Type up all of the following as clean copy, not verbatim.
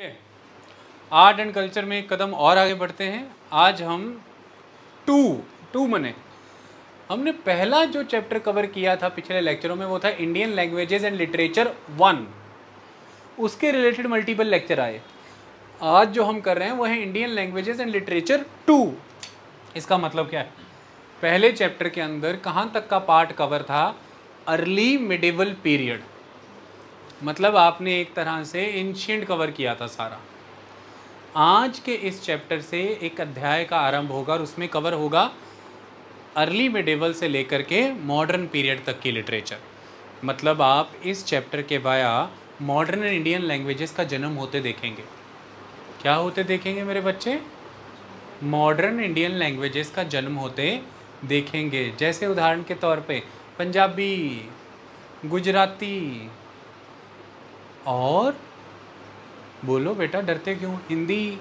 Art and culture में एक कदम और आगे बढ़ते हैं। आज हम टू मने हमने पहला जो चैप्टर कवर किया था पिछले लेक्चरों में वो था इंडियन लैंग्वेजेस एंड लिटरेचर 1। उसके रिलेटेड मल्टीपल लेक्चर आए। आज जो हम कर रहे हैं वो है इंडियन लैंग्वेजेस एंड लिटरेचर 2। इसका मतलब क्या है? पहले चैप्टर के अंदर कहाँ तक का पार्ट कवर था? अर्ली मिडिवल पीरियड, मतलब आपने एक तरह से एंशिएंट कवर किया था सारा। आज के इस चैप्टर से एक अध्याय का आरंभ होगा और उसमें कवर होगा अर्ली मिडिवल से लेकर के मॉडर्न पीरियड तक की लिटरेचर। मतलब आप इस चैप्टर के वाया मॉडर्न इंडियन लैंग्वेजेस का जन्म होते देखेंगे। क्या होते देखेंगे मेरे बच्चे? मॉडर्न इंडियन लैंग्वेजेस का जन्म होते देखेंगे। जैसे उदाहरण के तौर पे पंजाबी, गुजराती और बोलो बेटा, डरते क्यों? हिंदी,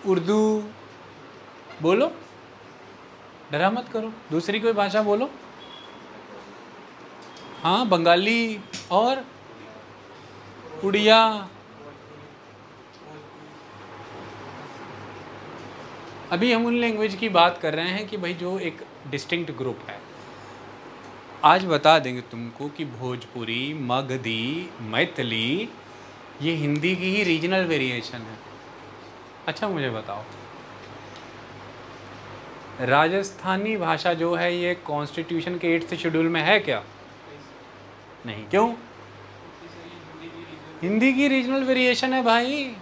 उर्दू बोलो, डरा मत करो। दूसरी कोई भाषा बोलो। हाँ, बंगाली और उड़िया। अभी हम उन लैंग्वेज की बात कर रहे हैं कि भाई जो एक डिस्टिंक्ट ग्रुप है। आज बता देंगे तुमको कि भोजपुरी, मगधी, मैथिली ये हिंदी की ही रीजनल वेरिएशन है। अच्छा मुझे बताओ, राजस्थानी भाषा जो है ये कॉन्स्टिट्यूशन के 8th शेड्यूल में है क्या? नहीं। क्यों? हिंदी की रीजनल वेरिएशन है भाई।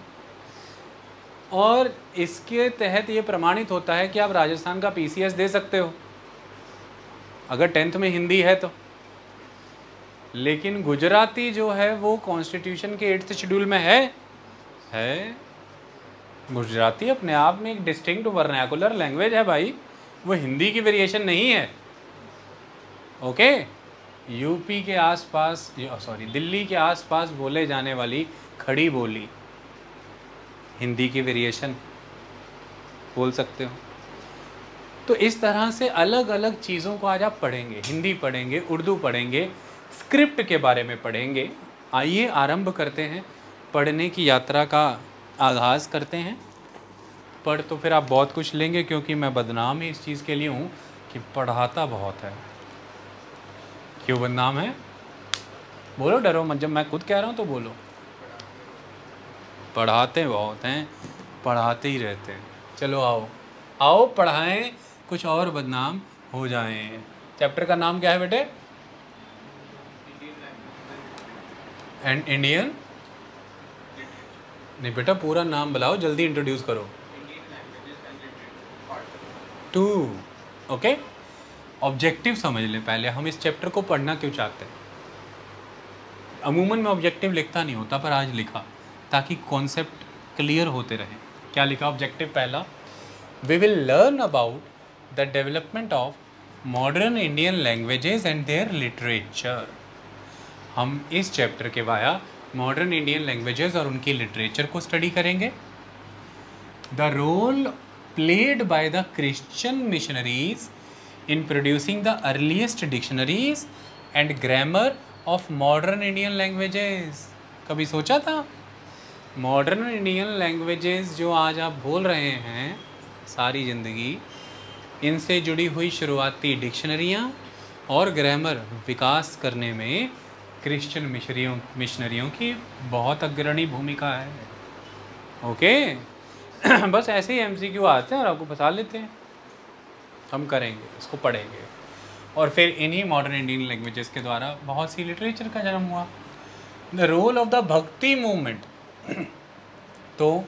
और इसके तहत ये प्रमाणित होता है कि आप राजस्थान का पीसीएस दे सकते हो अगर 10th में हिंदी है तो। लेकिन गुजराती जो है वो कॉन्स्टिट्यूशन के 8th शेड्यूल में है। गुजराती अपने आप में एक डिस्टिंक्ट वर्नाकुलर लैंग्वेज है भाई, वो हिंदी की वेरिएशन नहीं है। ओके। यूपी के आसपास, दिल्ली के आसपास बोले जाने वाली खड़ी बोली हिंदी की वेरिएशन बोल सकते हो। तो इस तरह से अलग अलग चीज़ों को आज आप पढ़ेंगे। हिंदी पढ़ेंगे, उर्दू पढ़ेंगे, स्क्रिप्ट के बारे में पढ़ेंगे। आइए आरंभ करते हैं, पढ़ने की यात्रा का आगाज़ करते हैं। पढ़ तो फिर आप बहुत कुछ लेंगे, क्योंकि मैं बदनाम ही इस चीज़ के लिए हूँ कि पढ़ाता बहुत है। क्यों बदनाम है? बोलो, डरो मत। जब मैं खुद कह रहा हूँ तो बोलो। पढ़ाते बहुत हैं, पढ़ाते ही रहते हैं। चलो आओ आओ पढ़ाएं, कुछ और बदनाम हो जाएं। चैप्टर का नाम क्या है बेटे? एंड इंडियन नहीं बेटा, पूरा नाम बुलाओ, जल्दी इंट्रोड्यूस करो। 2। ओके। ऑब्जेक्टिव समझ लें पहले, हम इस चैप्टर को पढ़ना क्यों चाहते हैं। अमूमन मैं ऑब्जेक्टिव लिखता नहीं होता, पर आज लिखा ताकि कॉन्सेप्ट क्लियर होते रहे। क्या लिखा ऑब्जेक्टिव पहला? We will learn about the development of modern Indian languages and their literature. हम इस चैप्टर के वाया मॉडर्न इंडियन लैंग्वेजेस और उनकी लिटरेचर को स्टडी करेंगे। The role played by the Christian missionaries in producing the earliest dictionaries and grammar of modern Indian languages। कभी सोचा था मॉडर्न इंडियन लैंग्वेजेस जो आज आप बोल रहे हैं सारी ज़िंदगी, इनसे जुड़ी हुई शुरुआती डिक्शनरियाँ और ग्रामर विकास करने में क्रिश्चियन मिशनरियों की बहुत अग्रणी भूमिका है। ओके। बस ऐसे ही एमसीक्यू आते हैं और आपको फंसा लेते हैं। हम करेंगे, इसको पढ़ेंगे। और फिर इन्हीं मॉडर्न इंडियन लैंग्वेजेस के द्वारा बहुत सी लिटरेचर का जन्म हुआ। द रोल ऑफ द भक्ति मूवमेंट, तो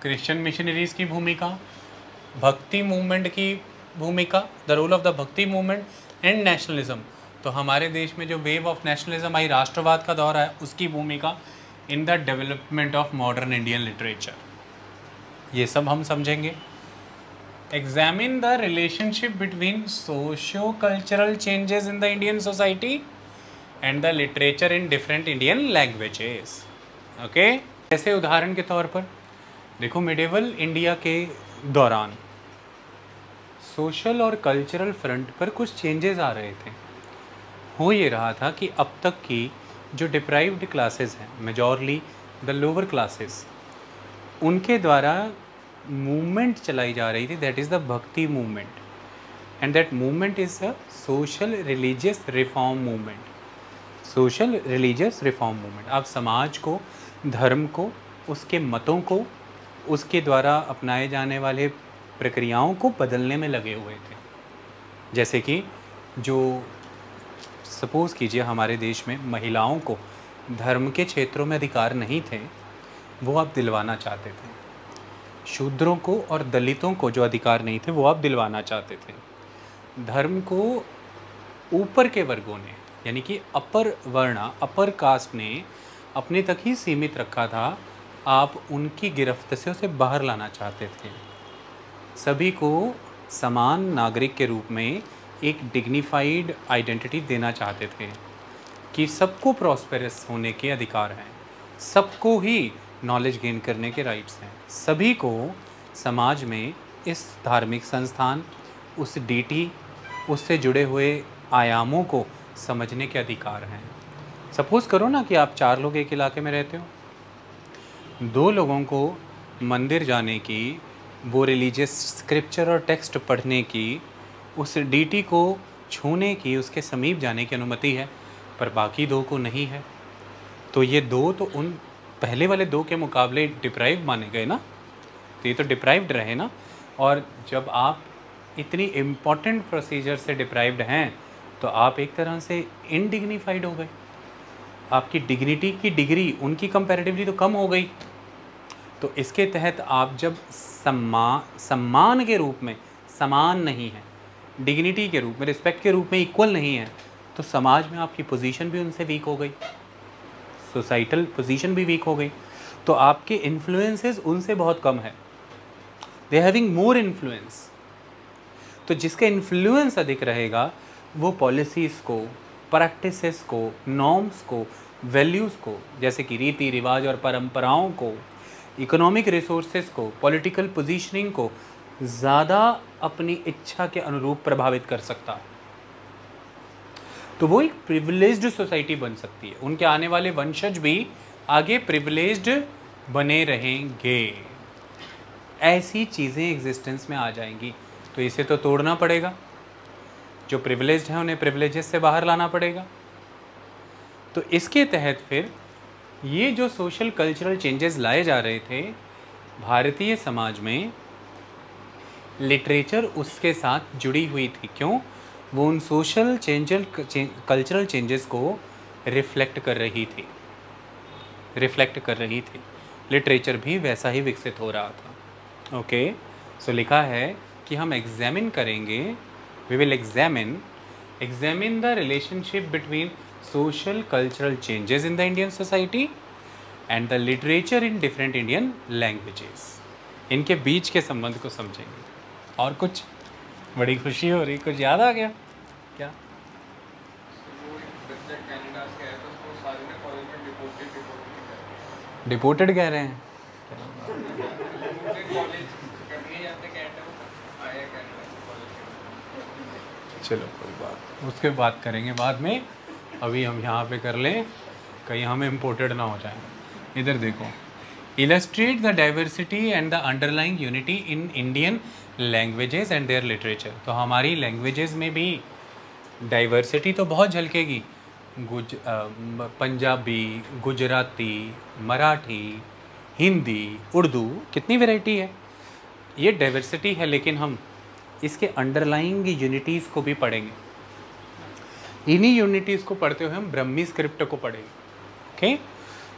क्रिश्चियन मिशनरीज की भूमिका, भक्ति मूवमेंट की भूमिका, द रोल ऑफ द भक्ति मूवमेंट एंड नेशनलिज्म, तो हमारे देश में जो वेव ऑफ नेशनलिज्म आई, राष्ट्रवाद का दौर है, उसकी भूमिका in the development of modern Indian literature. ये सब हम समझेंगे। Examine the relationship between socio-cultural changes in the Indian society and the literature in different Indian languages। Okay. जैसे उदाहरण के तौर पर देखो, मिडिवल इंडिया के दौरान सोशल और कल्चरल फ्रंट पर कुछ चेंजेस आ रहे थे। हो ये रहा था कि अब तक की जो डिप्राइव्ड क्लासेस हैं, मेजॉरली द लोअर क्लासेस, उनके द्वारा मूवमेंट चलाई जा रही थी, दैट इज़ द भक्ति movement, and that movement is a social religious reform movement. Social religious reform movement, आप समाज को, धर्म को, उसके मतों को, उसके द्वारा अपनाए जाने वाले प्रक्रियाओं को बदलने में लगे हुए थे। जैसे कि जो सपोज़ कीजिए हमारे देश में महिलाओं को धर्म के क्षेत्रों में अधिकार नहीं थे, वो आप दिलवाना चाहते थे। शूद्रों को और दलितों को जो अधिकार नहीं थे वो आप दिलवाना चाहते थे। धर्म को ऊपर के वर्गों ने, यानी कि अपर वर्ण, अपर कास्ट ने अपने तक ही सीमित रखा था, आप उनकी गिरफ्त से उसे बाहर लाना चाहते थे। सभी को समान नागरिक के रूप में एक डिग्निफाइड आइडेंटिटी देना चाहते थे कि सबको प्रॉस्पेरस होने के अधिकार हैं, सबको ही नॉलेज गेन करने के राइट्स हैं, सभी को समाज में इस धार्मिक संस्थान, उस डीटी, उससे जुड़े हुए आयामों को समझने के अधिकार हैं। सपोज़ करो ना कि आप 4 लोग एक इलाके में रहते हो, 2 लोगों को मंदिर जाने की, वो रिलीजियस स्क्रिप्चर और टेक्स्ट पढ़ने की, उस डीटी को छूने की, उसके समीप जाने की अनुमति है, पर बाकी 2 को नहीं है। तो ये 2 तो उन पहले वाले 2 के मुकाबले डिप्राइव माने गए ना, तो ये तो डिप्राइव्ड रहे ना। और जब आप इतनी इम्पॉर्टेंट प्रोसीजर से डिप्राइव्ड हैं तो आप एक तरह से इनडिग्निफाइड हो गए, आपकी डिग्निटी की डिग्री उनकी कंपैरेटिवली तो कम हो गई। तो इसके तहत आप जब सम्मान के रूप में समान नहीं है, डिग्निटी के रूप में, रिस्पेक्ट के रूप में इक्वल नहीं है, तो समाज में आपकी पोजीशन भी उनसे वीक हो गई, सोसाइटल पोजीशन भी वीक हो गई। तो आपके इन्फ्लुएंसेस उनसे बहुत कम है, दे हैविंग मोर इन्फ्लुएंस। तो जिसका इन्फ्लुएंस अधिक रहेगा वो पॉलिसीज़ को, प्रैक्टिसेस को, नॉर्म्स को, वैल्यूज़ को, जैसे कि रीति रिवाज और परंपराओं को, इकोनॉमिक रिसोर्सेज को, पॉलिटिकल पोजीशनिंग को ज़्यादा अपनी इच्छा के अनुरूप प्रभावित कर सकता है। तो वो एक प्रिविलेज्ड सोसाइटी बन सकती है, उनके आने वाले वंशज भी आगे प्रिविलेज्ड बने रहेंगे, ऐसी चीज़ें एग्जिस्टेंस में आ जाएंगी। तो इसे तो तोड़ना पड़ेगा, जो प्रिविलेज्ड हैं उन्हें प्रिविलेजेस से बाहर लाना पड़ेगा। तो इसके तहत फिर ये जो सोशल कल्चरल चेंजेस लाए जा रहे थे भारतीय समाज में, लिटरेचर उसके साथ जुड़ी हुई थी। क्यों? वो उन सोशल कल्चरल चेंजेस को रिफ्लेक्ट कर रही थी। लिटरेचर भी वैसा ही विकसित हो रहा था। ओके, सो लिखा है कि हम एग्जामिन करेंगे, we will examine the relationship between social cultural changes in the Indian society and the literature in different Indian languages. इनके बीच के संबंध को समझेंगे। और कुछ? बड़ी खुशी हो रही, कुछ याद आ गया क्या? डिपोर्टेड कह रहे हैं? चलो कोई बात, उसके बात करेंगे बाद में, अभी हम यहाँ पे कर लें, कहीं हमें इम्पोर्टेड ना हो जाए। इधर देखो, illustrate the diversity and the underlying unity in Indian languages and their literature. तो हमारी लैंग्वेजेस में भी डाइवर्सिटी तो बहुत झलकेगी, पंजाबी, गुजराती, मराठी, हिंदी, उर्दू, कितनी वैरायटी है, ये डाइवर्सिटी है। लेकिन हम इसके अंडरलाइंग यूनिटीज़ को भी पढ़ेंगे। इन्हीं यूनिटीज़ को पढ़ते हुए हम ब्रह्मी स्क्रिप्ट को पढ़ेंगे। ओके,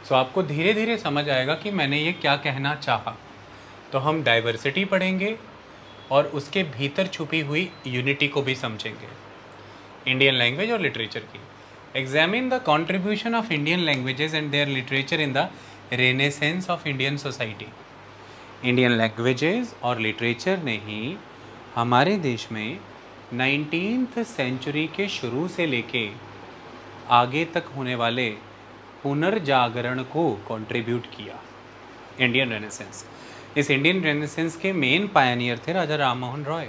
सो आपको धीरे धीरे समझ आएगा कि मैंने ये क्या कहना चाहा। तो हम डाइवर्सिटी पढ़ेंगे और उसके भीतर छुपी हुई यूनिटी को भी समझेंगे, इंडियन लैंग्वेज और लिटरेचर की। Examine the contribution of Indian languages and their literature in the renaissance of Indian society. Indian languages और लिटरेचर ने ही हमारे देश में 19th सेंचुरी के शुरू से लेके आगे तक होने वाले पुनर्जागरण को कंट्रीब्यूट किया। इंडियन रेनेसेंस, इस इंडियन रेनेसेंस के मेन पायनियर थे राजा राम मोहन रॉय।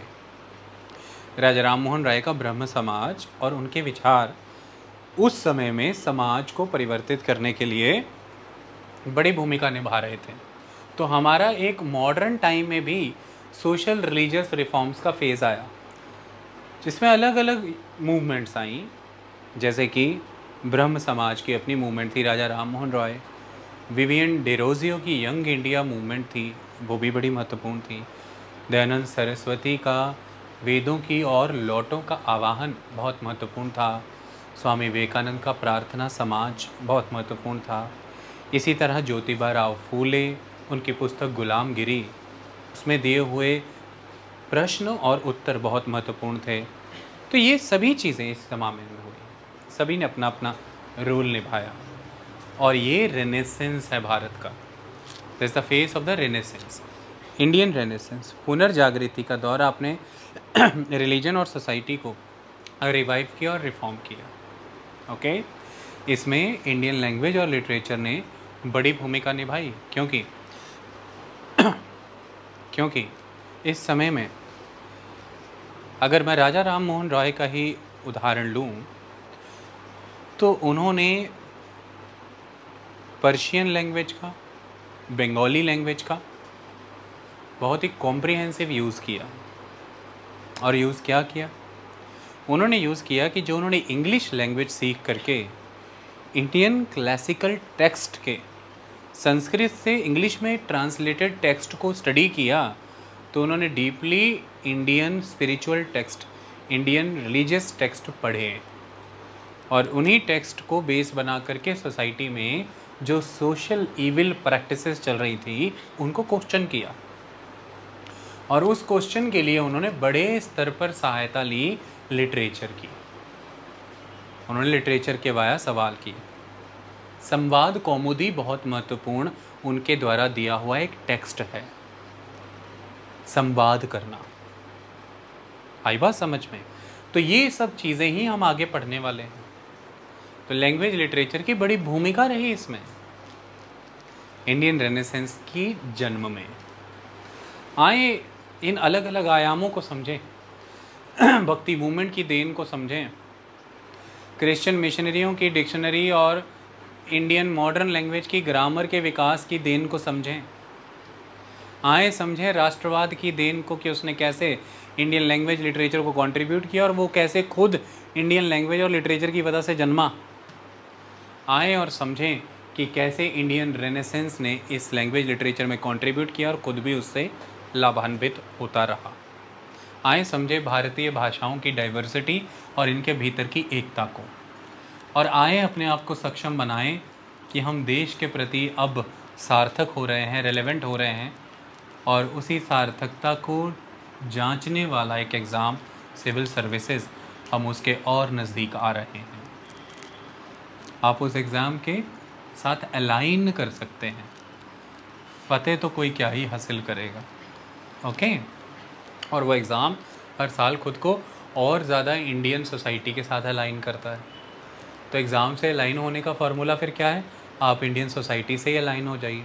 राजा राम मोहन राय का ब्रह्म समाज और उनके विचार उस समय में समाज को परिवर्तित करने के लिए बड़ी भूमिका निभा रहे थे। तो हमारा एक मॉडर्न टाइम में भी सोशल रिलीजियस रिफॉर्म्स का फेज़ आया, जिसमें अलग अलग मूवमेंट्स आई, जैसे कि ब्रह्म समाज की अपनी मूवमेंट थी, राजा राम मोहन रॉय। विवियन डेरोजियो की यंग इंडिया मूवमेंट थी, वो भी बड़ी महत्वपूर्ण थी। दयानंद सरस्वती का वेदों की और लौटों का आवाहन बहुत महत्वपूर्ण था। स्वामी विवेकानंद का प्रार्थना समाज बहुत महत्वपूर्ण था। इसी तरह ज्योतिबा राव फूले, उनकी पुस्तक गुलामगिरी, उसमें दिए हुए प्रश्न और उत्तर बहुत महत्वपूर्ण थे। तो ये सभी चीज़ें इस ज़माने में हुई, सभी ने अपना अपना रोल निभाया, और ये रेनेसेंस है भारत का। This the face of the renaissance, Indian renaissance, पुनर्जागृति का दौर। आपने रिलीजन और सोसाइटी को रिवाइव किया और रिफॉर्म किया। ओके, इसमें इंडियन लैंग्वेज और लिटरेचर ने बड़ी भूमिका निभाई, क्योंकि इस समय में अगर मैं राजा राम मोहन रॉय का ही उदाहरण लूँ तो उन्होंने पर्शियन लैंग्वेज का, बंगाली लैंग्वेज का बहुत ही कॉम्प्रिहेंसिव यूज़ किया। और यूज़ क्या किया उन्होंने? यूज़ किया कि जो उन्होंने इंग्लिश लैंग्वेज सीख करके इंडियन क्लासिकल टेक्स्ट के संस्कृत से इंग्लिश में ट्रांसलेटेड टेक्स्ट को स्टडी किया, तो उन्होंने deeply Indian spiritual text, Indian religious text पढ़े, और उन्हीं टेक्स्ट को बेस बना करके सोसाइटी में जो सोशल इविल प्रैक्टिसेस चल रही थी उनको क्वेश्चन किया, और उस क्वेश्चन के लिए उन्होंने बड़े स्तर पर सहायता ली लिटरेचर की। उन्होंने लिटरेचर के वाया सवाल किए। संवाद कौमुदी बहुत महत्वपूर्ण उनके द्वारा दिया हुआ एक टेक्स्ट है। संवाद करना, आई बात समझ में? तो ये सब चीज़ें ही हम आगे पढ़ने वाले हैं। तो लैंग्वेज लिटरेचर की बड़ी भूमिका रही इसमें, इंडियन रेनेसेंस की जन्म में। आए इन अलग अलग आयामों को समझें, भक्ति मूवमेंट की देन को समझें, क्रिश्चियन मिशनरियों की डिक्शनरी और इंडियन मॉडर्न लैंग्वेज की ग्रामर के विकास की देन को समझें। आए समझें राष्ट्रवाद की देन को, कि उसने कैसे इंडियन लैंग्वेज लिटरेचर को कंट्रीब्यूट किया और वो कैसे खुद इंडियन लैंग्वेज और लिटरेचर की वजह से जन्मा। आए और समझें कि कैसे इंडियन रेनेसेंस ने इस लैंग्वेज लिटरेचर में कंट्रीब्यूट किया और खुद भी उससे लाभान्वित होता रहा। आए समझें भारतीय भाषाओं की डाइवर्सिटी और इनके भीतर की एकता को, और आए अपने आप को सक्षम बनाएं कि हम देश के प्रति अब सार्थक हो रहे हैं, रेलेवेंट हो रहे हैं, और उसी सार्थकता को जांचने वाला एक एग्ज़ाम सिविल सर्विसेज, हम उसके और नज़दीक आ रहे हैं। आप उस एग्ज़ाम के साथ अलाइन कर सकते हैं। फतेह तो कोई क्या ही हासिल करेगा, ओके? और वो एग्ज़ाम हर साल खुद को और ज़्यादा इंडियन सोसाइटी के साथ अलाइन करता है। तो एग्ज़ाम से अलाइन होने का फार्मूला फिर क्या है? आप इंडियन सोसाइटी से ही अलाइन हो जाइए।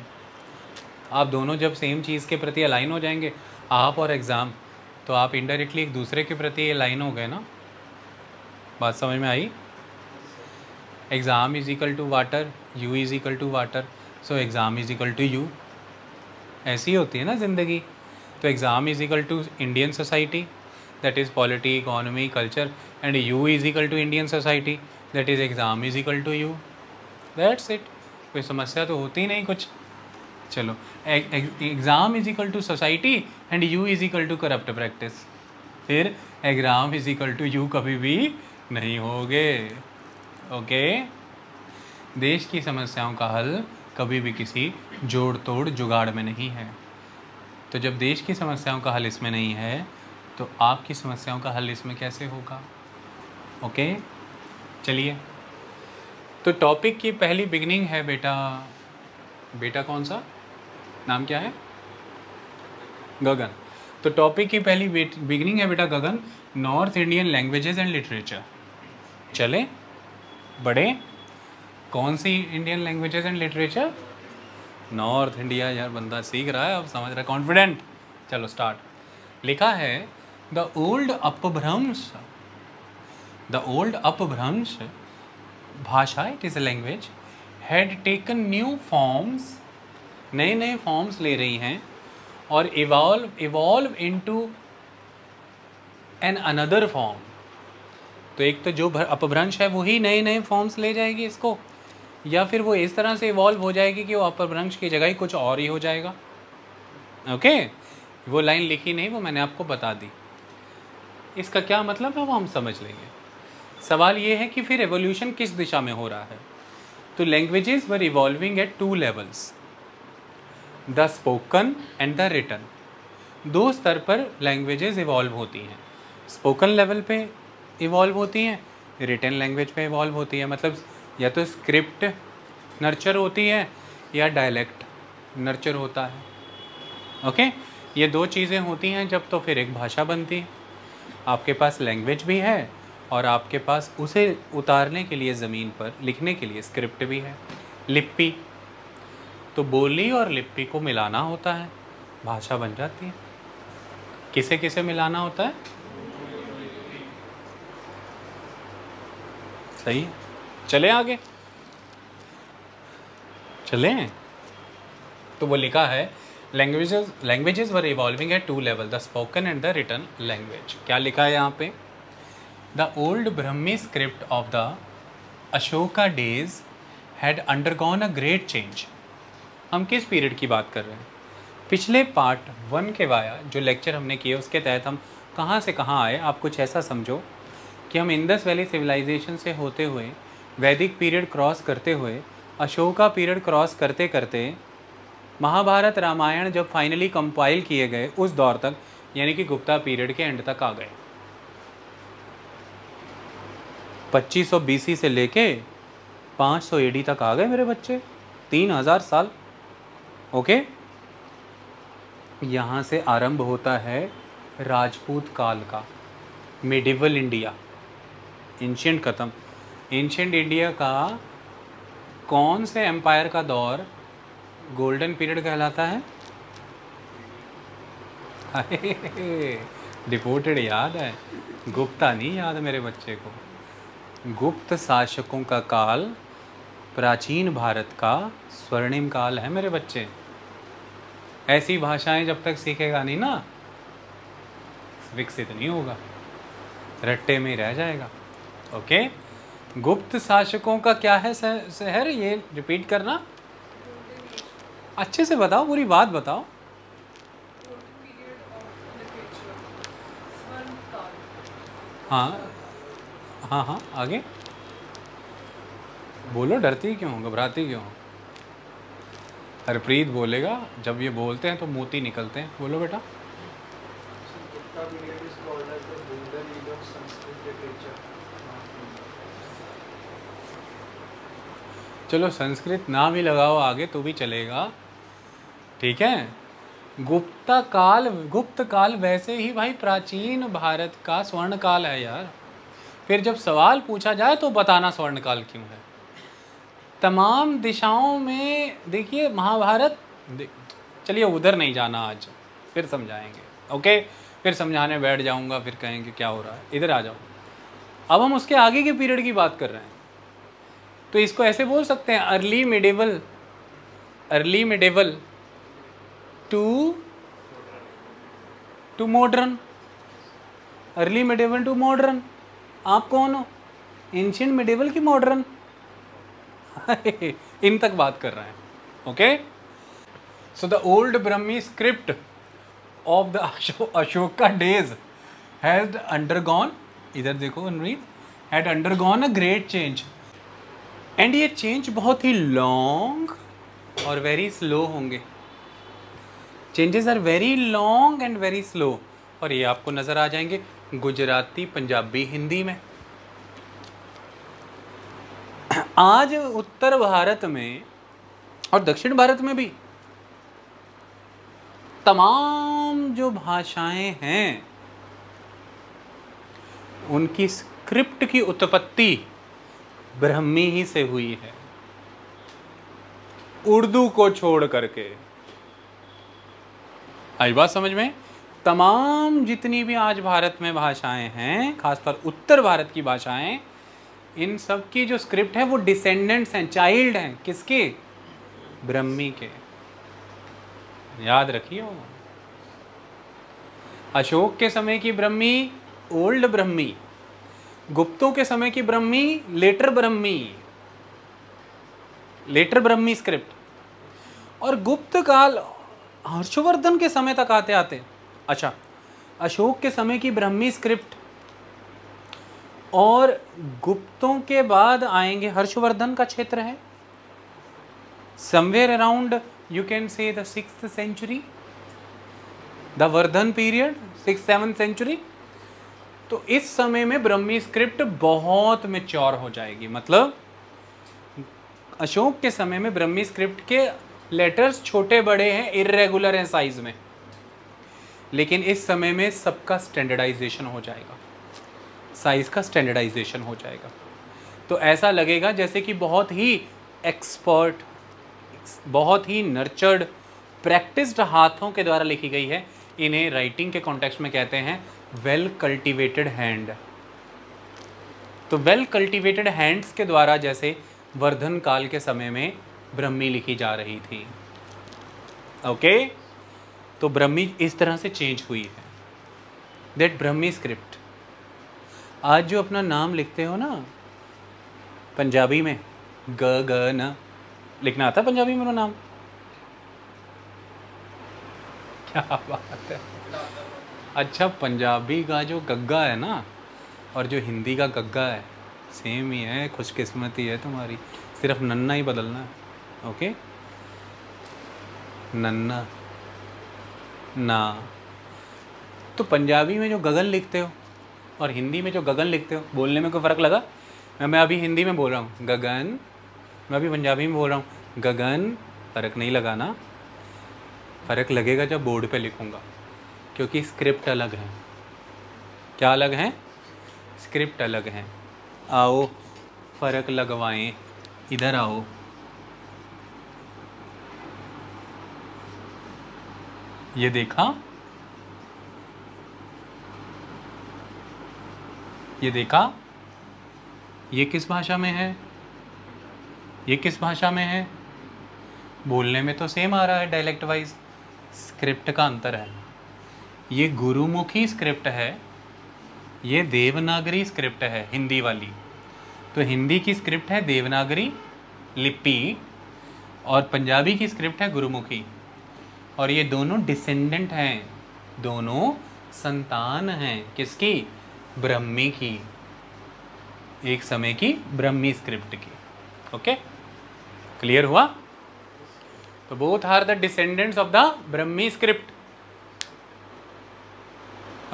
आप दोनों जब सेम चीज़ के प्रति अलाइन हो जाएंगे, आप और एग्ज़ाम, तो आप इनडायरेक्टली एक दूसरे के प्रति अलाइन हो गए ना। बात समझ में आई? Exam is equal to water, you is equal to water, so exam is equal to you. ऐसी होती है ना ज़िंदगी। तो exam is equal to Indian society, that is polity, economy, culture, and you is equal to Indian society, that is exam is equal to you. That's it. कोई समस्या तो होती नहीं कुछ। चलो, exam is equal to society and you is equal to corrupt practice. फिर exam is equal to you कभी भी नहीं होगे, ओके? देश की समस्याओं का हल कभी भी किसी जोड़ तोड़ जुगाड़ में नहीं है। तो जब देश की समस्याओं का हल इसमें नहीं है, तो आपकी समस्याओं का हल इसमें कैसे होगा? ओके, चलिए। तो टॉपिक की पहली बिगनिंग है बेटा कौन सा नाम क्या है? गगन। तो टॉपिक की पहली बिगनिंग है बेटा Gagan, north Indian languages and literature. चले बड़े, कौन सी Indian languages and literature? North India. यार बंदा सीख रहा है, अब समझ रहा है, कॉन्फिडेंट। चलो स्टार्ट। लिखा है द ओल्ड अपभ्रंश भाषा, it is a language, had taken new forms, नए नए फॉर्म्स ले रही हैं, और evolve into an another form. तो एक तो जो अपभ्रंश है वही नए नए फॉर्म्स ले जाएगी इसको, या फिर वो इस तरह से इवॉल्व हो जाएगी कि वो अपभ्रंश की जगह ही कुछ और ही हो जाएगा। ओके, वो लाइन लिखी नहीं, वो मैंने आपको बता दी। इसका क्या मतलब है वो हम समझ लेंगे। सवाल ये है कि फिर एवोल्यूशन किस दिशा में हो रहा है। तो languages were evolving at 2 levels, the spoken and the written. 2 स्तर पर लैंग्वेजेस इवॉल्व होती हैं। स्पोकन लेवल पे इवॉल्व होती हैं, रिटन लैंग्वेज पे इवॉल्व होती है। मतलब या तो स्क्रिप्ट नर्चर होती है या डायलेक्ट नर्चर होता है। ओके, ये 2 चीज़ें होती हैं जब तो फिर एक भाषा बनती है। आपके पास लैंग्वेज भी है और आपके पास उसे उतारने के लिए ज़मीन पर लिखने के लिए स्क्रिप्ट भी है, लिपि। तो बोली और लिपि को मिलाना होता है, भाषा बन जाती है। किसे किसे मिलाना होता है? सही है, चले आगे चलें। तो वो लिखा है languages were evolving at 2 level, the spoken and the written language. क्या लिखा है यहाँ पे? The old Brahmi script of the Ashoka days had undergone a great change. हम किस पीरियड की बात कर रहे हैं? पिछले पार्ट 1 के वाया जो लेक्चर हमने किए उसके तहत हम कहाँ से कहाँ आए। आप कुछ ऐसा समझो कि हम इंडस वैली सिविलाइजेशन से होते हुए वैदिक पीरियड क्रॉस करते हुए अशोका पीरियड क्रॉस करते करते महाभारत रामायण जब फाइनली कंपाइल किए गए उस दौर तक, यानी कि गुप्ता पीरियड के एंड तक आ गए। 2500 BC से लेके 500 AD तक आ गए मेरे बच्चे, 3000 साल। ओके, यहाँ से आरंभ होता है राजपूत काल का, मिडिवल इंडिया। एंशिएंट खत्म। एंशिएंट इंडिया का कौन से एम्पायर का दौर गोल्डन पीरियड कहलाता है? डिपोटेड याद है, गुप्ता नहीं याद मेरे बच्चे को। गुप्त शासकों का काल प्राचीन भारत का स्वर्णिम काल है मेरे बच्चे। ऐसी भाषाएं जब तक सीखेगा नहीं ना, विकसित नहीं होगा, रट्टे में रह जाएगा। ओके, गुप्त शासकों का क्या है शहर? ये रिपीट करना, अच्छे से बताओ, पूरी बात बताओ। हाँ हाँ हाँ, आगे बोलो, डरती क्यों, घबराती क्यों? हरप्रीत बोलेगा, जब ये बोलते हैं तो मोती निकलते हैं। बोलो बेटा। चलो संस्कृत ना भी लगाओ आगे तो भी चलेगा, ठीक है। गुप्त काल वैसे ही भाई प्राचीन भारत का स्वर्ण काल है यार। फिर जब सवाल पूछा जाए तो बताना स्वर्ण काल क्यों है। तमाम दिशाओं में देखिए महाभारत, चलिए उधर नहीं जाना आज, फिर समझाएंगे। ओके, फिर समझाने बैठ जाऊंगा, फिर कहेंगे क्या हो रहा है। इधर आ जाओ, अब हम उसके आगे के पीरियड की बात कर रहे हैं। तो इसको ऐसे बोल सकते हैं, early medieval to modern. Early medieval to modern. आप कौन हो? एंशिएंट मिडेवल की मॉडर्न? इन तक बात कर रहे हैं। Okay, so the old Brahmi script of the Ashoka days had undergone, इधर देखो अनरीत, had undergone a great change. And ये चेंज बहुत ही लॉन्ग और वेरी स्लो होंगे। Changes are very long and very slow, और ये आपको नज़र आ जाएंगे गुजराती, पंजाबी, हिंदी में। आज उत्तर भारत में और दक्षिण भारत में भी तमाम जो भाषाएं हैं उनकी स्क्रिप्ट की उत्पत्ति ब्रह्मी ही से हुई है, उर्दू को छोड़ करके। आई बात समझ में? तमाम जितनी भी आज भारत में भाषाएं हैं, खासकर उत्तर भारत की भाषाएं, इन सब की जो स्क्रिप्ट है वो डिसेंडेंट्स हैं, चाइल्ड हैं, किसके? ब्रह्मी के। याद रखिए। अशोक के समय की ब्रह्मी ओल्ड ब्रह्मी, गुप्तों के समय की ब्रह्मी लेटर ब्रह्मी, लेटर ब्रह्मी स्क्रिप्ट। और गुप्त काल हर्षवर्धन के समय तक आते आते, अच्छा, अशोक के समय की ब्रह्मी स्क्रिप्ट और गुप्तों के बाद आएंगे, हर्षवर्धन का क्षेत्र है somewhere around you can say the 6th century, the Vardhan period 6th-7th century. तो इस समय में ब्रह्मी स्क्रिप्ट बहुत मैच्योर हो जाएगी। मतलब अशोक के समय में ब्रह्मी स्क्रिप्ट के लेटर्स छोटे बड़े हैं, इर्रेगुलर हैं साइज में, लेकिन इस समय में सबका स्टैंडर्डाइजेशन हो जाएगा, साइज का स्टैंडर्डाइजेशन हो जाएगा। तो ऐसा लगेगा जैसे कि बहुत ही एक्सपर्ट, बहुत ही नर्चर्ड, प्रैक्टिस्ड हाथों के द्वारा लिखी गई है। इन्हें राइटिंग के कॉन्टेक्स्ट में कहते हैं वेल कल्टिवेटेड हैंड। तो वेल कल्टिवेटेड हैंड्स के द्वारा जैसे वर्धन काल के समय में ब्रह्मी लिखी जा रही थी। ओके, तो ब्रह्मी इस तरह से चेंज हुई है। दैट ब्रह्मी स्क्रिप्ट, आज जो अपना नाम लिखते हो ना पंजाबी में, ग ग न लिखना आता है पंजाबी में मेरा नाम? क्या बात है। अच्छा, पंजाबी का जो गग्गा है ना और जो हिंदी का गग्गा है सेम ही है, खुशकिस्मती है तुम्हारी, सिर्फ नन्ना ही बदलना है। ओके, नन्ना ना। तो पंजाबी में जो गगन लिखते हो और हिंदी में जो गगन लिखते हो, बोलने में कोई फ़र्क लगा? मैं अभी हिंदी में बोल रहा हूँ गगन, मैं अभी पंजाबी में बोल रहा हूँ गगन, फ़र्क नहीं लगा ना? फ़र्क लगेगा जब बोर्ड पे लिखूँगा, क्योंकि स्क्रिप्ट अलग है। क्या अलग है? स्क्रिप्ट अलग है। आओ फ़र्क लगवाएं, इधर आओ। ये देखा, ये देखा, ये किस भाषा में है, ये किस भाषा में है? बोलने में तो सेम आ रहा है डायलेक्ट वाइज, स्क्रिप्ट का अंतर है। ये गुरुमुखी स्क्रिप्ट है, ये देवनागरी स्क्रिप्ट है हिंदी वाली। तो हिंदी की स्क्रिप्ट है देवनागरी लिपि और पंजाबी की स्क्रिप्ट है गुरुमुखी। और ये दोनों डिसेंडेंट हैं, दोनों संतान हैं किसकी? ब्रह्मी की, एक समय की ब्रह्मी स्क्रिप्ट की। ओके, क्लियर हुआ? तो both are the descendants of the Brahmi script.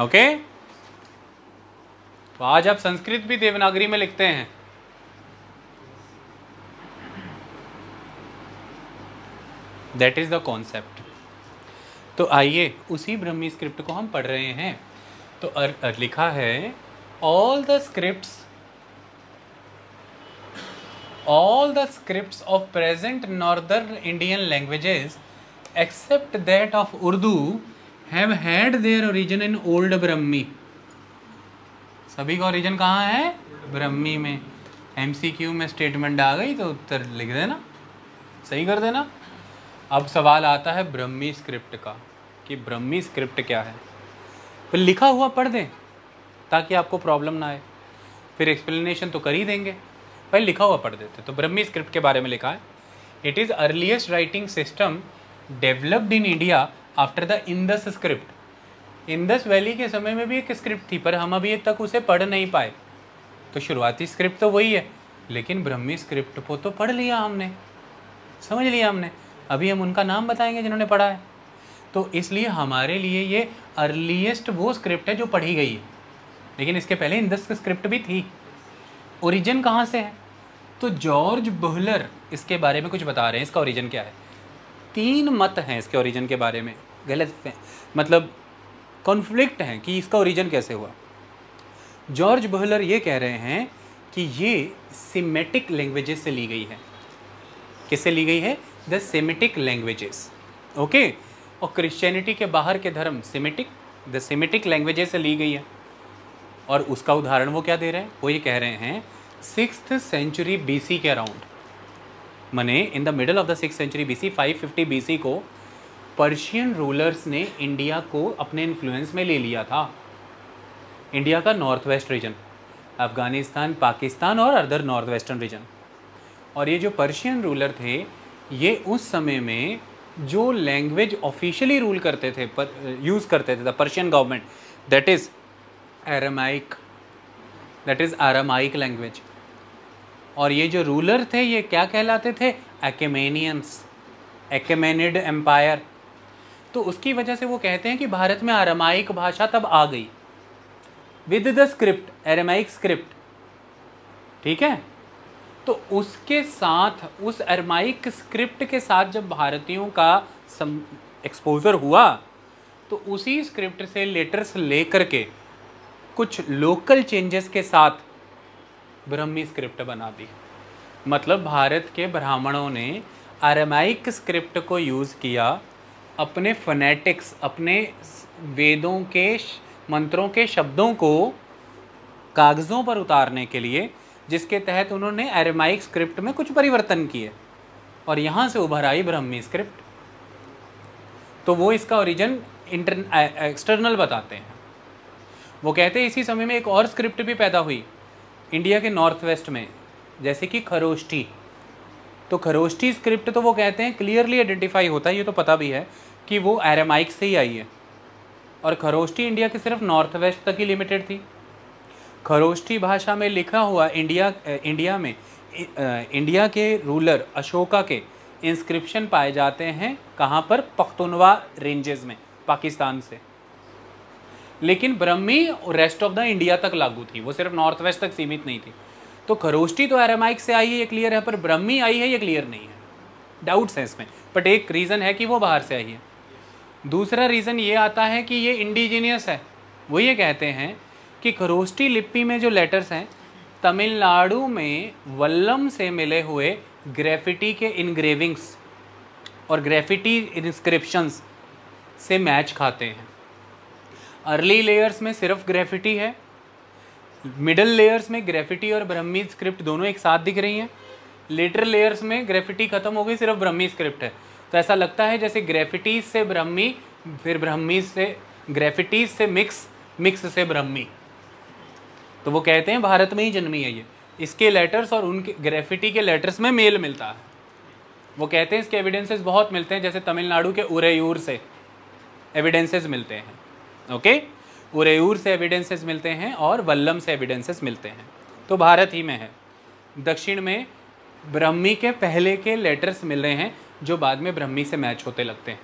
Okay, तो आज आप संस्कृत भी देवनागरी में लिखते हैं। That is the concept. तो आइए उसी ब्रह्मी स्क्रिप्ट को हम पढ़ रहे हैं। तो लिखा है all the scripts of present northern Indian languages except that of Urdu have had their origin in old Brahmi। सभी का ओरिजिन कहाँ है? ब्रह्मी में। MCQ में स्टेटमेंट आ गई तो उत्तर लिख देना, सही कर देना। अब सवाल आता है ब्रह्मी स्क्रिप्ट का, कि ब्रह्मी स्क्रिप्ट क्या है। फिर लिखा हुआ पढ़ दें ताकि आपको प्रॉब्लम ना आए, फिर एक्सप्लेनेशन तो कर ही देंगे, पहले लिखा हुआ पढ़ देते। तो ब्रह्मी स्क्रिप्ट के बारे में लिखा है, it is earliest writing system developed in India after the Indus script. Indus valley के समय में भी एक स्क्रिप्ट थी, पर हम अभी तक उसे पढ़ नहीं पाए। तो शुरुआती स्क्रिप्ट तो वही है, लेकिन ब्रह्मी स्क्रिप्ट को तो पढ़ लिया हमने, समझ लिया हमने। अभी हम उनका नाम बताएंगे जिन्होंने पढ़ा है। तो इसलिए हमारे लिए ये अर्लीस्ट वो स्क्रिप्ट है जो पढ़ी गई है, लेकिन इसके पहले इंदस स्क्रिप्ट भी थी। ओरिजिन कहाँ से है? तो जॉर्ज बहलर इसके बारे में कुछ बता रहे हैं, इसका ओरिजिन क्या है। 3 मत हैं इसके ओरिजिन के बारे में, गलत मतलब कॉन्फ्लिक्ट हैं कि इसका ओरिजिन कैसे हुआ। जॉर्ज बहलर ये कह रहे हैं कि ये सेमेटिक लैंग्वेजेस से ली गई है। किससे ली गई है? The Semitic languages. ओके, और क्रिश्चियनिटी के बाहर के धर्म सेमेटिक, द सेमेटिक लैंग्वेजेस से ली गई है। और उसका उदाहरण वो क्या दे रहे हैं? वो ये कह रहे हैं 6th सेंचुरी BC के अराउंड, माने in the middle of the 6th century BC 550 BC को पर्शियन रूलर्स ने इंडिया को अपने इन्फ्लुएंस में ले लिया था। इंडिया का north west region, Afghanistan, Pakistan और अदर नॉर्थ वेस्टर्न रीजन। और ये जो पर्शियन रूलर थे, ये उस समय में जो लैंग्वेज ऑफिशियली रूल करते थे, यूज़ करते थे the Persian government, that is Aramaic language. और ये जो रूलर थे ये क्या कहलाते थे? अकेमेनियंस, अकेमेनिड एम्पायर। तो उसकी वजह से वो कहते हैं कि भारत में अरामाइक भाषा तब आ गई with the script, Aramaic script, ठीक है। तो उसके साथ, उस अरामाइक स्क्रिप्ट के साथ जब भारतीयों का एक्सपोजर हुआ तो उसी स्क्रिप्ट से लेटर्स लेकर के कुछ लोकल चेंजेस के साथ ब्रह्मी स्क्रिप्ट बना दी। मतलब भारत के ब्राह्मणों ने अरामाइक स्क्रिप्ट को यूज़ किया अपने फोनेटिक्स, अपने वेदों के मंत्रों के शब्दों को कागज़ों पर उतारने के लिए, जिसके तहत उन्होंने अरामाइक स्क्रिप्ट में कुछ परिवर्तन किए और यहाँ से उभर आई ब्रह्मी स्क्रिप्ट। तो वो इसका ओरिजिन एक्सटर्नल बताते हैं। वो कहते हैं इसी समय में एक और स्क्रिप्ट भी पैदा हुई इंडिया के नॉर्थ वेस्ट में, जैसे कि खरोष्ठी। तो खरोष्ठी स्क्रिप्ट तो वो कहते हैं क्लियरली आइडेंटिफाई होता है, ये तो पता भी है कि वो अरामाइक से ही आई है। और खरोष्ठी इंडिया के सिर्फ नॉर्थ वेस्ट तक ही लिमिटेड थी। खरोष्ठी भाषा में लिखा हुआ इंडिया के रूलर अशोका के इंस्क्रिप्शन पाए जाते हैं कहाँ पर? पख्तूनवा रेंजेस में, पाकिस्तान से। लेकिन ब्रह्मी रेस्ट ऑफ द इंडिया तक लागू थी, वो सिर्फ नॉर्थ वेस्ट तक सीमित नहीं थी। तो खरोष्ठी तो अरामाइक से आई है, ये क्लियर है, पर ब्रह्मी आई है ये क्लियर नहीं है, डाउट्स है इसमें। बट एक रीज़न है कि वो बाहर से आई है। दूसरा रीज़न ये आता है कि ये इंडिजीनियस है। वो ये कहते हैं कि खरोष्ठी लिपि में जो लेटर्स हैं, तमिलनाडु में वल्लम से मिले हुए ग्रेफिटी के इनग्रेविंग्स और ग्रेफिटी इंस्क्रिप्शंस से मैच खाते हैं। अर्ली लेयर्स में सिर्फ ग्रेफिटी है, मिडल लेयर्स में ग्रेफिटी और ब्रह्मी स्क्रिप्ट दोनों एक साथ दिख रही हैं, लेटर लेयर्स में ग्रेफिटी खत्म हो गई, सिर्फ ब्रह्मी स्क्रिप्ट है। तो ऐसा लगता है जैसे ग्रेफिटीज से ब्रह्मी, फिर ब्रह्मी से ग्रेफिटीज से मिक्स से ब्रह्मी। तो वो कहते हैं भारत में ही जन्मी है ये, इसके लेटर्स और उनके ग्रेफिटी के लेटर्स में मेल मिलता है। वो कहते हैं इसके एविडेंसेस बहुत मिलते हैं, जैसे तमिलनाडु के उरेयूर से एविडेंसेस मिलते हैं, ओके, उरेयूर से एविडेंसेस मिलते हैं और वल्लम से एविडेंसेस मिलते हैं। तो भारत ही में है। दक्षिण में ब्रह्मी के पहले के लेटर्स मिल रहे हैं जो बाद में ब्रह्मी से मैच होते लगते हैं।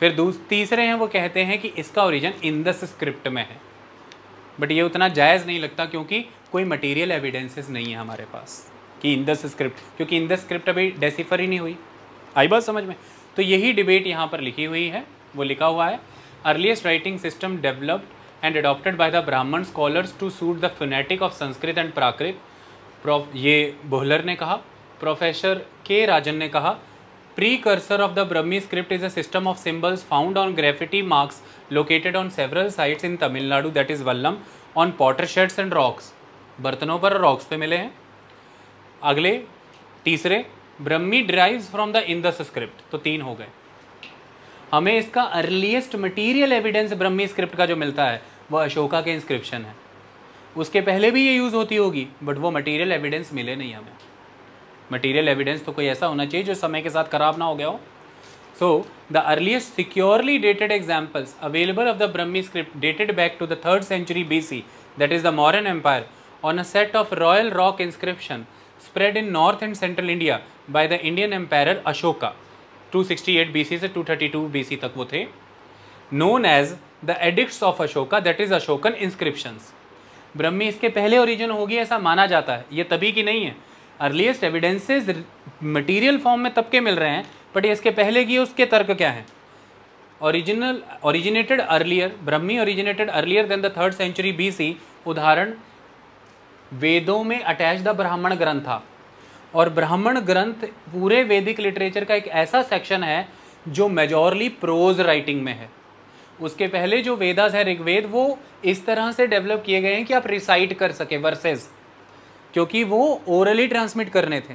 फिर तीसरे हैं, वो कहते हैं कि इसका ओरिजिन इंदस स्क्रिप्ट में है। बट ये उतना जायज़ नहीं लगता क्योंकि कोई मटेरियल एविडेंसेस नहीं है हमारे पास कि इंदस स्क्रिप्ट, क्योंकि इंदस स्क्रिप्ट अभी डेसिफर ही नहीं हुई। आई बात समझ में? तो यही डिबेट यहाँ पर लिखी हुई है। वो लिखा हुआ है, earliest writing system developed and adopted by the Brahmin scholars to suit the phonetic of Sanskrit and Prakrit. ये बोहलर ने कहा। प्रोफेसर के राजन ने कहा, precursor of the Brahmi script is a system of symbols found on graffiti marks located on several sites in Tamil Nadu, that is Vallam, on pottersheds and rocks. बर्तनों पर rocks पे मिले हैं। अगले तीसरे, ब्रह्मी derives from the Indus script। तो 3 हो गए। हमें इसका अर्लीस्ट मटीरियल एविडेंस ब्रह्मी स्क्रिप्ट का जो मिलता है वो अशोका के इंस्क्रिप्शन है। उसके पहले भी ये यूज़ होती होगी, बट वो मटीरियल एविडेंस मिले नहीं हमें। मटीरियल एविडेंस तो कोई ऐसा होना चाहिए जो समय के साथ खराब ना हो गया हो। So the earliest securely dated examples available of the Brahmi script dated back to the 3rd century BC, that is the Mauryan Empire, on a set of royal rock inscription spread in north and central India by the Indian Emperor Ashoka, 268 BC से 232 BC तक वो थे, known as the edicts of Ashoka, that is Ashokan inscriptions। ब्रह्मी इसके पहले origin होगी ऐसा माना जाता है, ये तभी की नहीं है। अर्लीस्ट एविडेंसेस मटेरियल फॉर्म में तब के मिल रहे हैं, बट इसके पहले की उसके तर्क क्या है? Originated earlier, Brahmi originated earlier than the 3rd century BC। उदाहरण, वेदों में अटैच द ब्राह्मण ग्रंथ था, और ब्राह्मण ग्रंथ पूरे वैदिक लिटरेचर का एक ऐसा सेक्शन है जो मेजॉरली प्रोज राइटिंग में है। उसके पहले जो वेदास है, ऋग्वेद, वो इस तरह से डेवलप किए गए हैं कि आप रिसाइट कर सके वर्सेस। क्योंकि वो ओरली ट्रांसमिट करने थे।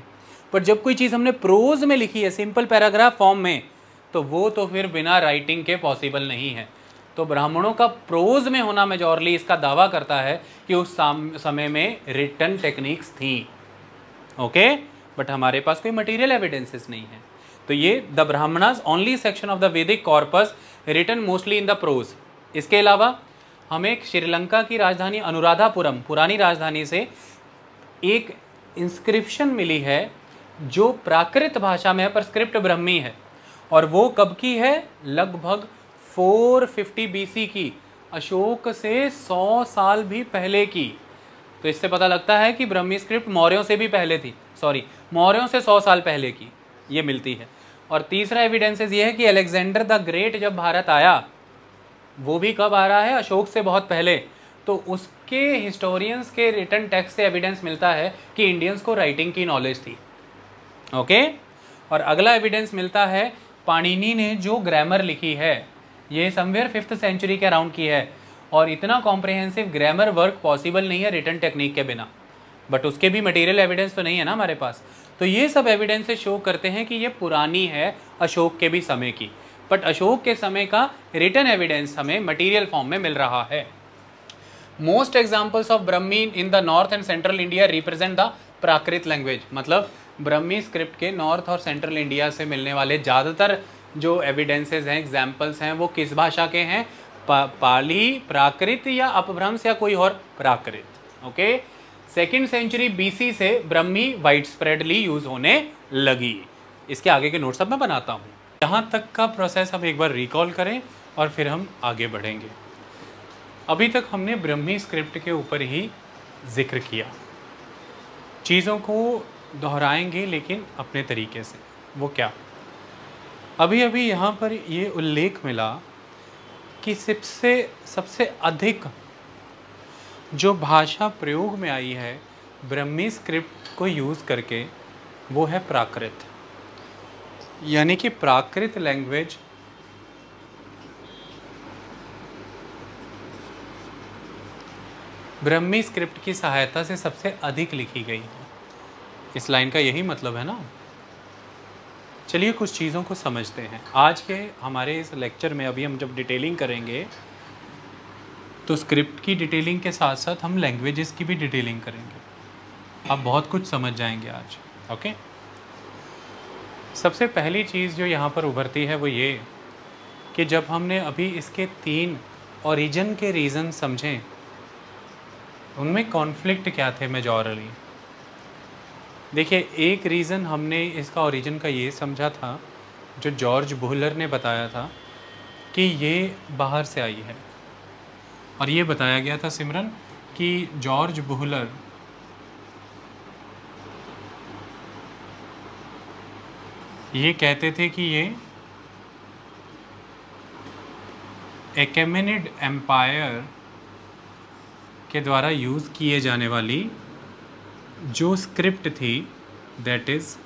पर जब कोई चीज़ हमने प्रोज में लिखी है सिंपल पैराग्राफ फॉर्म में, तो वो तो फिर बिना राइटिंग के पॉसिबल नहीं है। तो ब्राह्मणों का प्रोज में होना मेजॉरली इसका दावा करता है कि उस समय में रिटन टेक्निक्स थी। ओके, बट हमारे पास कोई मटेरियल एविडेंसेस नहीं है। तो ये the Brahmanas only section of the Vedic corpus written mostly in the prose. इसके अलावा हमें श्रीलंका की राजधानी अनुराधापुरम, पुरानी राजधानी से एक इंस्क्रिप्शन मिली है जो प्राकृत भाषा में है पर स्क्रिप्ट ब्रह्मी है। और वो कब की है? लगभग 450 BC की, अशोक से 100 साल भी पहले की। तो इससे पता लगता है कि ब्रह्मी स्क्रिप्ट मौर्यों से भी पहले थी, मौर्यों से 100 साल पहले की ये मिलती है। और तीसरा एविडेंसेस ये है कि अलेक्जेंडर द ग्रेट जब भारत आया, वो भी कब आ रहा है? अशोक से बहुत पहले। तो उसके हिस्टोरियंस के रिटन टेक्स्ट से एविडेंस मिलता है कि इंडियंस को राइटिंग की नॉलेज थी। ओके, और अगला एविडेंस मिलता है पाणिनि ने जो ग्रामर लिखी है, ये समवेयर 5th सेंचुरी के अराउंड की है। और इतना कॉम्प्रिहेंसिव ग्रामर वर्क पॉसिबल नहीं है रिटन टेक्निक के बिना, बट उसके भी मटेरियल एविडेंस तो नहीं है ना हमारे पास। तो ये सब एविडेंसेस शो करते हैं कि ये पुरानी है, अशोक के भी समय की। बट अशोक के समय का रिटन एविडेंस हमें मटेरियल फॉर्म में मिल रहा है। Most examples of Brahmi in the north and central India represent the Prakrit language. मतलब ब्रह्मी स्क्रिप्ट के नॉर्थ और सेंट्रल इंडिया से मिलने वाले ज़्यादातर जो एविडेंसेस हैं, एग्जाम्पल्स हैं, वो किस भाषा के हैं? पाली, प्राकृत या अपभ्रंश या कोई और प्राकृत। ओके, 2nd सेंचुरी BC से ब्रह्मी वाइड स्प्रेडली यूज होने लगी। इसके आगे के नोट्स अब मैं बनाता हूँ। यहाँ तक का प्रोसेस हम एक बार रिकॉल करें और फिर हम आगे बढ़ेंगे। अभी तक हमने ब्रह्मी स्क्रिप्ट के ऊपर ही जिक्र किया, चीज़ों को दोहराएंगे लेकिन अपने तरीके से। वो क्या? अभी अभी यहाँ पर ये उल्लेख मिला कि सबसे अधिक जो भाषा प्रयोग में आई है ब्रह्मी स्क्रिप्ट को यूज़ करके, वो है प्राकृत। यानी कि प्राकृत लैंग्वेज ब्रह्मी स्क्रिप्ट की सहायता से सबसे अधिक लिखी गई है। इस लाइन का यही मतलब है ना। चलिए कुछ चीज़ों को समझते हैं। आज के हमारे इस लेक्चर में अभी हम जब डिटेलिंग करेंगे तो स्क्रिप्ट की डिटेलिंग के साथ साथ हम लैंग्वेजेस की भी डिटेलिंग करेंगे। आप बहुत कुछ समझ जाएंगे आज। ओके, सबसे पहली चीज़ जो यहाँ पर उभरती है वो ये कि जब हमने अभी इसके 3 ओरिजिन के रीज़न समझे, उनमें कॉन्फ्लिक्ट क्या थे मेजॉरली। देखिए, एक रीज़न हमने इसका ओरिजिन का ये समझा था जो जॉर्ज बुहलर ने बताया था कि ये बाहर से आई है। और ये बताया गया था सिमरन कि जॉर्ज बुहलर ये कहते थे कि ये अकेमेनिड एम्पायर के द्वारा यूज़ किए जाने वाली जो स्क्रिप्ट थी, दैट इज़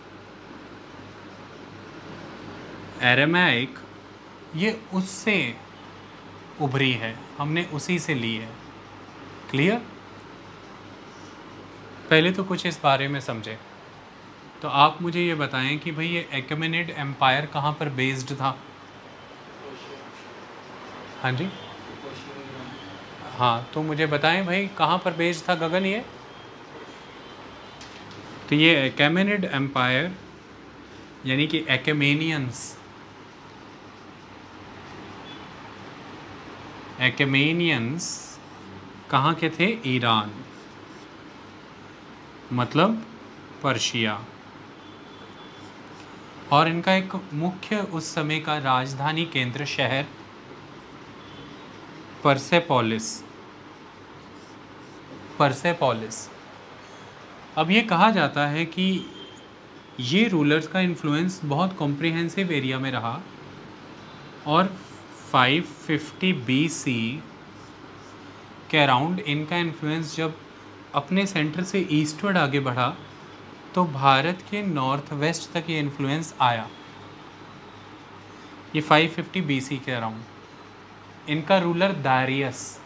एरामाइक, ये उससे उभरी है, हमने उसी से ली है। क्लियर? पहले तो कुछ इस बारे में समझे। तो आप मुझे ये बताएं कि भाई ये अकेमेनिड एम्पायर कहाँ पर बेस्ड था? हाँ जी, हाँ, तो मुझे बताएं भाई कहाँ पर बेस्ड था गगन ये? तो ये अकेमेनिड एम्पायर यानी कि एक्मेनियंस कहाँ के थे? ईरान, मतलब पर्शिया। और इनका एक मुख्य उस समय का राजधानी केंद्र शहर परसेपोलिस। अब ये कहा जाता है कि ये रूलर्स का इन्फ्लुएंस बहुत कॉम्प्रिहेंसिव एरिया में रहा और 550 BC के अराउंड इनका इन्फ्लुएंस जब अपने सेंटर से ईस्टवर्ड आगे बढ़ा तो भारत के नॉर्थ वेस्ट तक ये इन्फ्लुएंस आया। ये 550 BC के अराउंड। इनका रूलर डारियस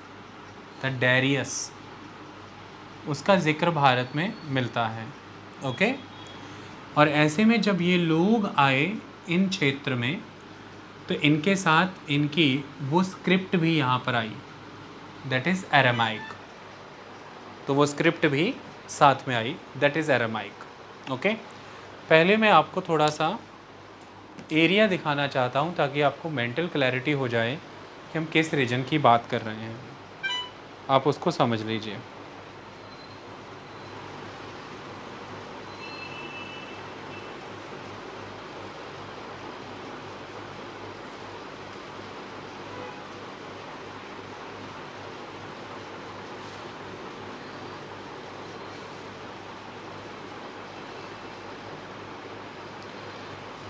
उसका जिक्र भारत में मिलता है। ओके, और ऐसे में जब ये लोग आए इन क्षेत्र में तो इनके साथ इनकी वो स्क्रिप्ट भी यहाँ पर आई, दैट इज़ एरामाइक। तो वो स्क्रिप्ट भी साथ में आई, दैट इज़ एरामाइक। ओके, पहले मैं आपको थोड़ा सा एरिया दिखाना चाहता हूँ ताकि आपको मेंटल क्लैरिटी हो जाए कि हम किस रीजन की बात कर रहे हैं, आप उसको समझ लीजिए।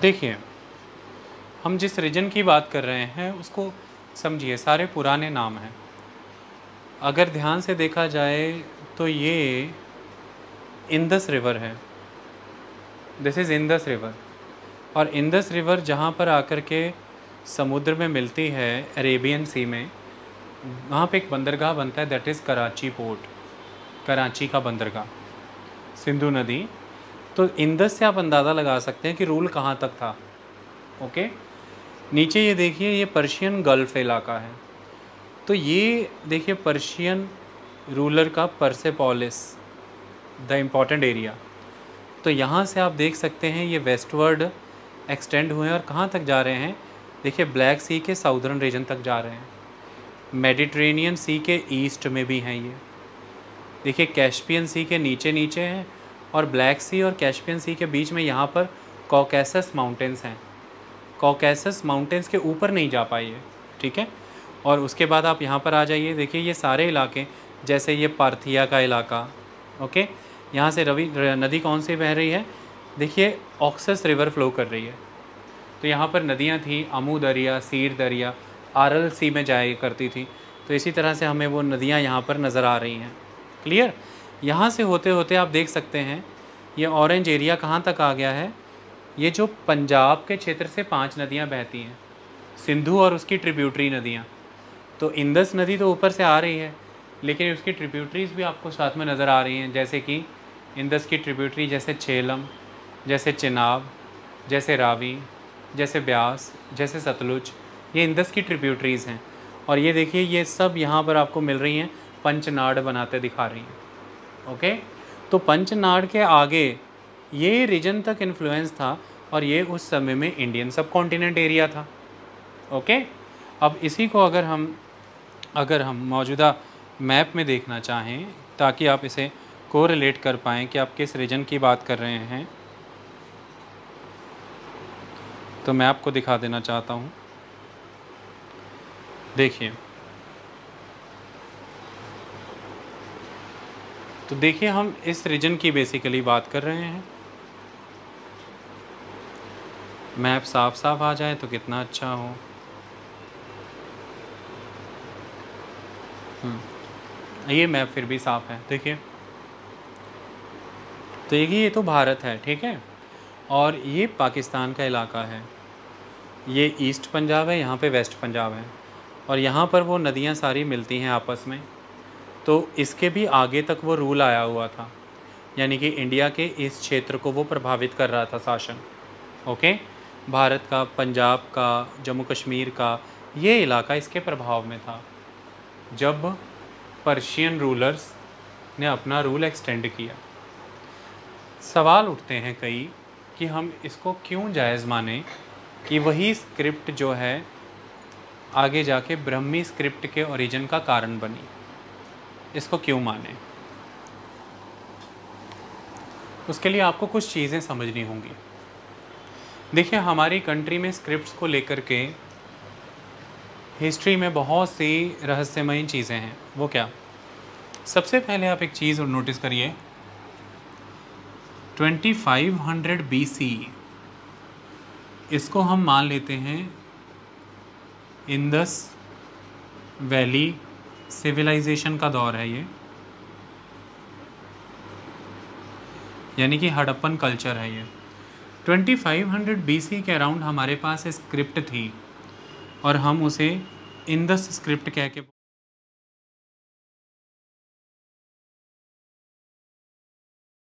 देखिए, हम जिस रीजन की बात कर रहे हैं उसको समझिए, सारे पुराने नाम हैं। अगर ध्यान से देखा जाए तो ये इंदस रिवर है, दिस इज़ इंदस रिवर। और इंदस रिवर जहाँ पर आकर के समुद्र में मिलती है अरेबियन सी में, वहाँ पे एक बंदरगाह बनता है, that is Karachi port, Karachi का बंदरगाह, सिंधु नदी। तो इंदस से आप अंदाज़ा लगा सकते हैं कि रूल कहाँ तक था। ओके, नीचे ये देखिए, ये पर्शियन गल्फ इलाका है। तो ये देखिए पर्शियन रूलर का परसेपोलिस, द इम्पॉर्टेंट एरिया। तो यहाँ से आप देख सकते हैं ये वेस्टवर्ड एक्सटेंड हुए हैं और कहाँ तक जा रहे हैं, देखिए ब्लैक सी के साउदर्न रीजन तक जा रहे हैं, मेडिट्रेनियन सी के ईस्ट में भी हैं ये, देखिए कैस्पियन सी के नीचे नीचे हैं, और ब्लैक सी और कैस्पियन सी के बीच में यहाँ पर कॉकेसस माउंटेंस हैं। कॉकेसस माउंटेंस के ऊपर नहीं जा पाई है, ठीक है। और उसके बाद आप यहाँ पर आ जाइए, देखिए ये सारे इलाके, जैसे ये पार्थिया का इलाका, ओके, यहाँ से रवि नदी कौन सी बह रही है, देखिए ऑक्सस रिवर फ्लो कर रही है। तो यहाँ पर नदियाँ थी, अमू दरिया, सीर दरिया, आरल सी में जाया करती थी। तो इसी तरह से हमें वो नदियाँ यहाँ पर नज़र आ रही हैं। क्लियर। यहाँ से होते होते आप देख सकते हैं ये ऑरेंज एरिया कहाँ तक आ गया है, ये जो पंजाब के क्षेत्र से 5 नदियाँ बहती हैं, सिंधु और उसकी ट्रिब्यूटरी नदियाँ। तो इंदस नदी तो ऊपर से आ रही है, लेकिन उसकी ट्रिब्यूटरीज भी आपको साथ में नज़र आ रही हैं, जैसे कि इंदस की ट्रिब्यूटरी जैसे झेलम, जैसे चिनाब, जैसे रावी, जैसे ब्यास, जैसे सतलुज, ये इंदस की ट्रिब्यूटरीज़ हैं। और ये देखिए ये सब यहाँ पर आपको मिल रही हैं, पंचनाड़ बनाते दिखा रही हैं। ओके, तो पंचनाड़ के आगे ये रीजन तक इन्फ्लुएंस था और ये उस समय में इंडियन सब कॉन्टिनेंट एरिया था। ओके, अब इसी को अगर हम मौजूदा मैप में देखना चाहें ताकि आप इसे कोरिलेट कर पाएँ कि आप किस रीजन की बात कर रहे हैं, तो मैं आपको दिखा देना चाहता हूँ। देखिए, तो देखिए हम इस रीजन की बेसिकली बात कर रहे हैं। मैप साफ साफ आ जाए तो कितना अच्छा हो। ये मैप फिर भी साफ है, देखिए। तो ये तो भारत है, ठीक है, और ये पाकिस्तान का इलाका है। ये ईस्ट पंजाब है, यहाँ पे वेस्ट पंजाब है, और यहाँ पर वो नदियाँ सारी मिलती हैं आपस में। तो इसके भी आगे तक वो रूल आया हुआ था, यानी कि इंडिया के इस क्षेत्र को वो प्रभावित कर रहा था शासन। ओके, भारत का, पंजाब का, जम्मू कश्मीर का, ये इलाका इसके प्रभाव में था जब पर्शियन रूलर्स ने अपना रूल एक्सटेंड किया। सवाल उठते हैं कई कि हम इसको क्यों जायज़ माने कि वही स्क्रिप्ट जो है आगे जाके ब्रह्मी स्क्रिप्ट के ओरिजिन का कारण बनी, इसको क्यों माने। उसके लिए आपको कुछ चीज़ें समझनी होंगी। देखिए, हमारी कंट्री में स्क्रिप्ट्स को लेकर के हिस्ट्री में बहुत सी रहस्यमयी चीज़ें हैं। वो क्या, सबसे पहले आप एक चीज़ और नोटिस करिए, 2500 BC इसको हम मान लेते हैं इंदस वैली सिविलाइजेशन का दौर है ये, यानी कि हड़प्पन कल्चर है ये। 2500 BC के अराउंड हमारे पास स्क्रिप्ट थी और हम उसे इंदस स्क्रिप्ट कह के